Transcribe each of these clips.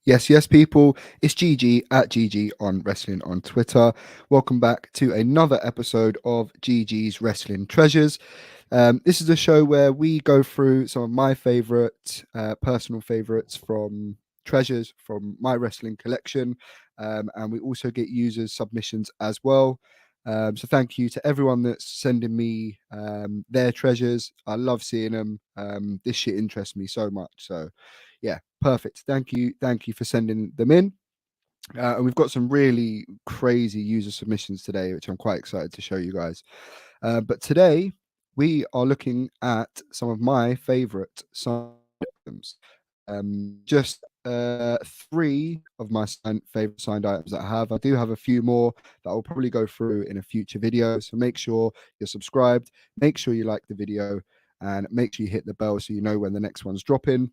Yes, people. It's GG at GG on Wrestling on Twitter. Welcome back to another episode of GG's Wrestling Treasures. This is a show where we go through some of my favorite, personal favorites from treasures from my wrestling collection. And we also get users' submissions as well. So thank you to everyone that's sending me their treasures. I love seeing them. This shit interests me so much. So yeah, perfect. Thank you for sending them in. And we've got some really crazy user submissions today, which I'm quite excited to show you guys. But today we are looking at some of my favorite signed items. Just three of my favorite signed items that I have. I do have a few more that I'll probably go through in a future video. So make sure you're subscribed, make sure you like the video, and make sure you hit the bell so you know when the next one's dropping.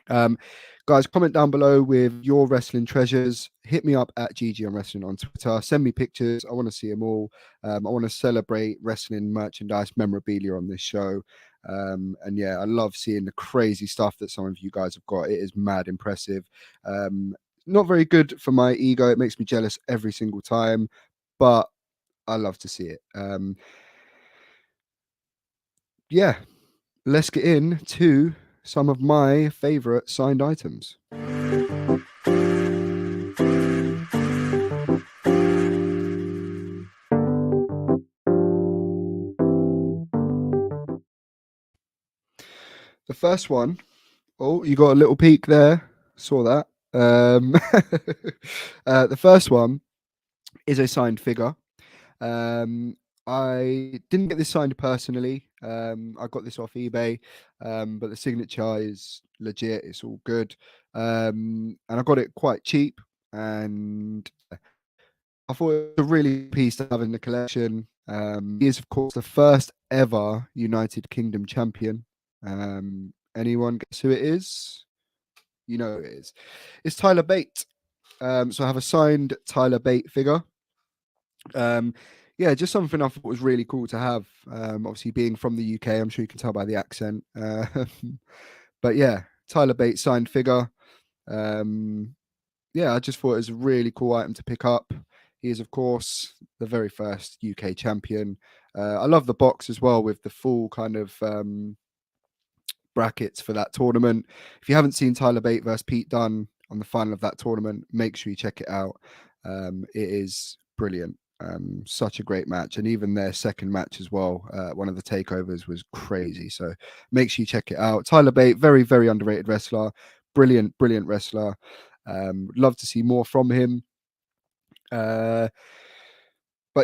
Guys, comment down below with your wrestling treasures. Hit me up at GG on Wrestling on Twitter. Send me pictures. I want to see them all. I want to celebrate wrestling merchandise memorabilia on this show. And yeah, I love seeing the crazy stuff that some of you guys have got. It is mad impressive. Not very good for my ego. It makes me jealous every single time, but I love to see it. Yeah, let's get into some of my favorite signed items. The first one, oh, you got a little peek there. Saw that. The first one is a signed figure. I didn't get this signed personally. I got this off eBay, but the signature is legit. It's all good. And I got it quite cheap. And I thought it was a really piece to have in the collection. He is, of course, the first ever United Kingdom champion. Anyone guess who it is? You know who it is. It's Tyler Bate. So I have a signed Tyler Bate figure. Yeah, just something I thought was really cool to have. Obviously, being from the UK, I'm sure you can tell by the accent. But yeah, Tyler Bate signed figure. Yeah, I just thought it was a really cool item to pick up. He is, of course, the very first UK champion. I love the box as well with the full kind of brackets for that tournament. If you haven't seen Tyler Bate versus Pete Dunne on the final of that tournament, make sure you check it out. It is brilliant. Such a great match, and even their second match as well, one of the takeovers was crazy. So make sure you check it out. Tyler Bate, very, very underrated wrestler, brilliant wrestler. Love to see more from him. But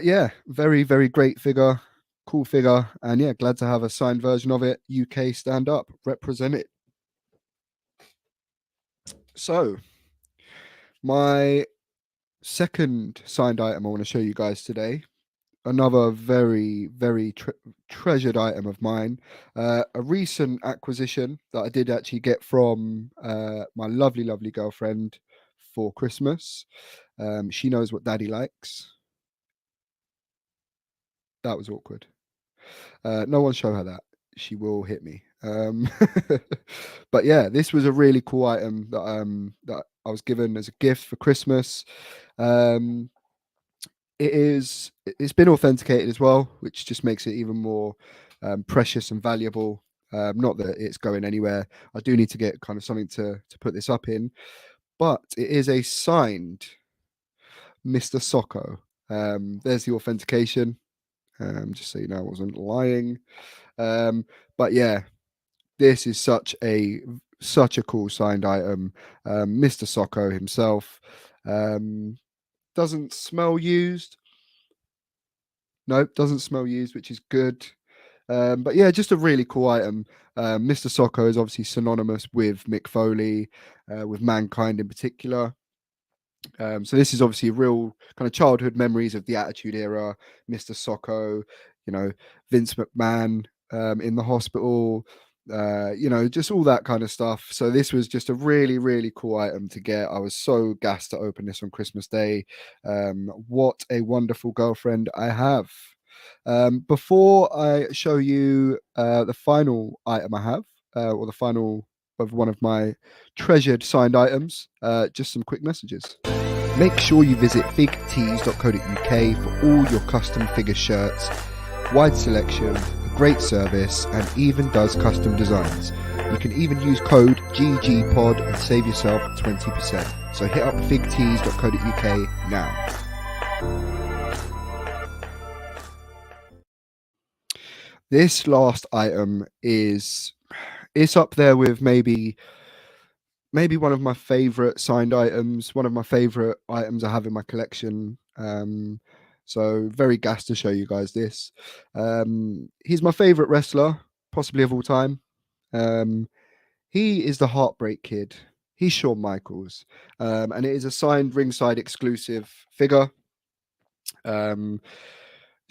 yeah, very, very great figure, cool figure, and yeah, glad to have a signed version of it. UK stand up, represent it. So my second signed item I want to show you guys today, another very, very treasured item of mine, a recent acquisition that I did actually get from my lovely girlfriend for Christmas. She knows what daddy likes. That was awkward. No one show her that. She will hit me. But yeah, this was a really cool item that I was given as a gift for Christmas. It's been authenticated as well, which just makes it even more precious and valuable. Not that it's going anywhere. I do need to get kind of something to put this up in, but it is a signed Mr. Socko. There's the authentication. Just so you know, I wasn't lying. But yeah, this is such a cool signed item. Mr. Socko himself. Doesn't smell used. Nope, doesn't smell used, which is good. But yeah, just a really cool item. Mr. Socko is obviously synonymous with Mick Foley, with Mankind in particular. So this is obviously real kind of childhood memories of the Attitude Era, Mr. Socko, Vince McMahon in the hospital, just all that kind of stuff. So this was just a really, really cool item to get. I was so gassed to open this on Christmas Day. What a wonderful girlfriend I have. Before I show you the final item I have, or the final of one of my treasured signed items, just some quick messages. Make sure you visit figtees.co.uk for all your custom figure shirts, wide selection, a great service, and even does custom designs. You can even use code GGPOD and save yourself 20%. So hit up figtees.co.uk now. This last item it's up there with maybe one of my favorite signed items, one of my favorite items I have in my collection. So very gassed to show you guys this. He's my favorite wrestler, possibly of all time. He is the Heartbreak Kid. He's Shawn Michaels, and it is a signed ringside exclusive figure.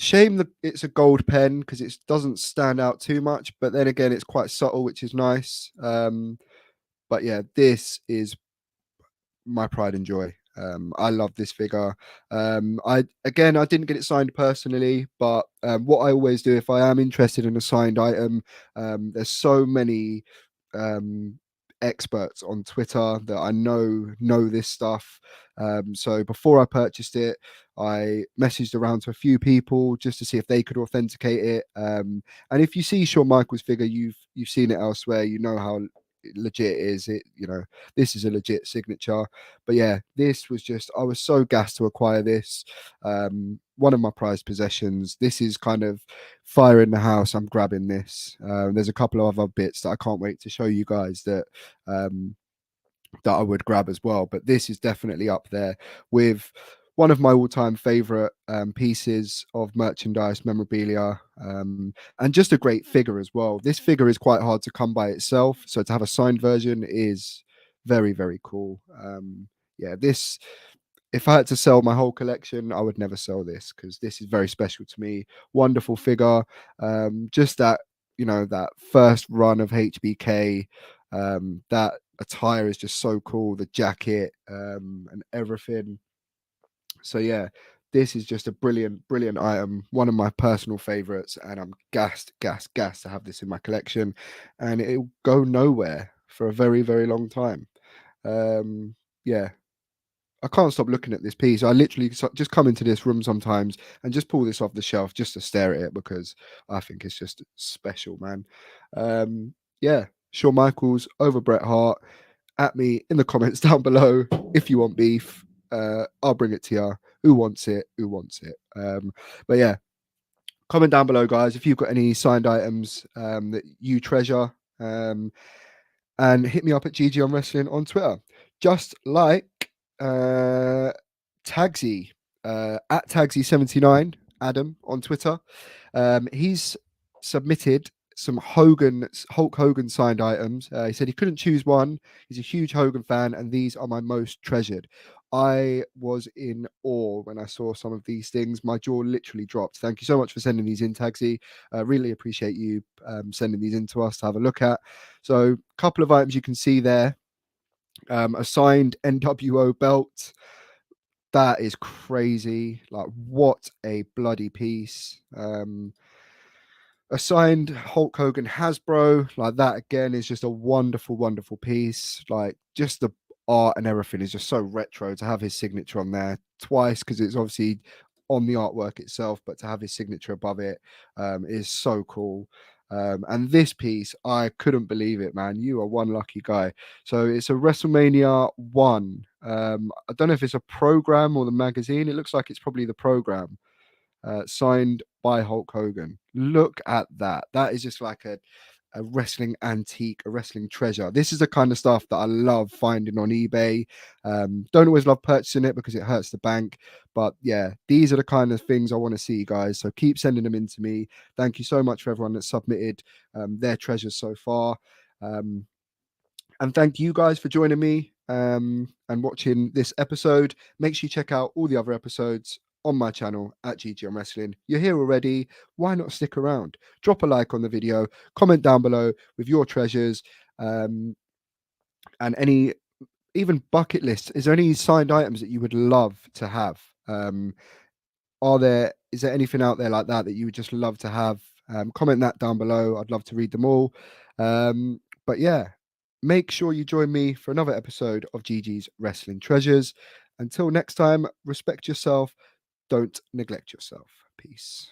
Shame that it's a gold pen because it doesn't stand out too much, but then again, it's quite subtle, which is nice. But yeah, this is my pride and joy. I love this figure. I didn't get it signed personally, but what I always do if I am interested in a signed item, there's so many experts on Twitter that I know this stuff. So before I purchased it, I messaged around to a few people just to see if they could authenticate it. And if you see Shawn Michaels figure, you've seen it elsewhere. You know how legit it is. This is a legit signature. But yeah, this was just, I was so gassed to acquire this. One of my prized possessions. This is kind of fire in the house. I'm grabbing this. There's a couple of other bits that I can't wait to show you guys that I would grab as well. But this is definitely up there with one of my all-time favorite pieces of merchandise memorabilia, and just a great figure as well. This figure is quite hard to come by itself, so to have a signed version is very, very cool. Yeah, this, if I had to sell my whole collection, I would never sell this because this is very special to me. Wonderful figure. Just that, that first run of HBK, that attire is just so cool. The jacket, and everything. So yeah, this is just a brilliant, brilliant item. One of my personal favorites, and I'm gassed to have this in my collection, and it'll go nowhere for a very, very long time. Yeah, I can't stop looking at this piece. I literally just come into this room sometimes and just pull this off the shelf just to stare at it because I think it's just special, man. Yeah, Shawn Michaels over Bret Hart. At me in the comments down below if you want beef. I'll bring it to you. Who wants it? Who wants it? But yeah, comment down below, guys, if you've got any signed items that you treasure. And hit me up at GG on Wrestling on Twitter. Just like Tagsy, at Tagsy79, Adam on Twitter. He's submitted some Hulk Hogan signed items. He said he couldn't choose one. He's a huge Hogan fan, and these are my most treasured. I was in awe when I saw some of these things. My jaw literally dropped. Thank you so much for sending these in, Tagsy. Really appreciate you sending these in to us to have a look at. So, a couple of items you can see there. A signed Nwo Belt. That is crazy. Like, what a bloody piece. A signed Hulk Hogan Hasbro, like that again is just a wonderful, wonderful piece. Like, just the art and everything is just so retro. To have his signature on there twice, because it's obviously on the artwork itself, but to have his signature above it is so cool. And this piece, I couldn't believe it, man. You are one lucky guy. So it's a WrestleMania 1. I don't know if it's a program or the magazine. It looks like it's probably the program. Signed by Hulk Hogan. Look at that. That is just like a wrestling antique, a wrestling treasure. This is the kind of stuff that I love finding on eBay. Don't always love purchasing it because it hurts the bank. But yeah, these are the kind of things I want to see, guys. So keep sending them in to me. Thank you so much for everyone that submitted their treasures so far. And thank you guys for joining me and watching this episode. Make sure you check out all the other episodes on my channel at GG on Wrestling. You're here already. Why not stick around? Drop a like on the video. Comment down below with your treasures and any even bucket lists. Is there any signed items that you would love to have? Is there anything out there like that you would just love to have? Comment that down below. I'd love to read them all. But yeah, Make sure you join me for another episode of Gigi's Wrestling Treasures. Until next time, respect yourself, don't neglect yourself. Peace.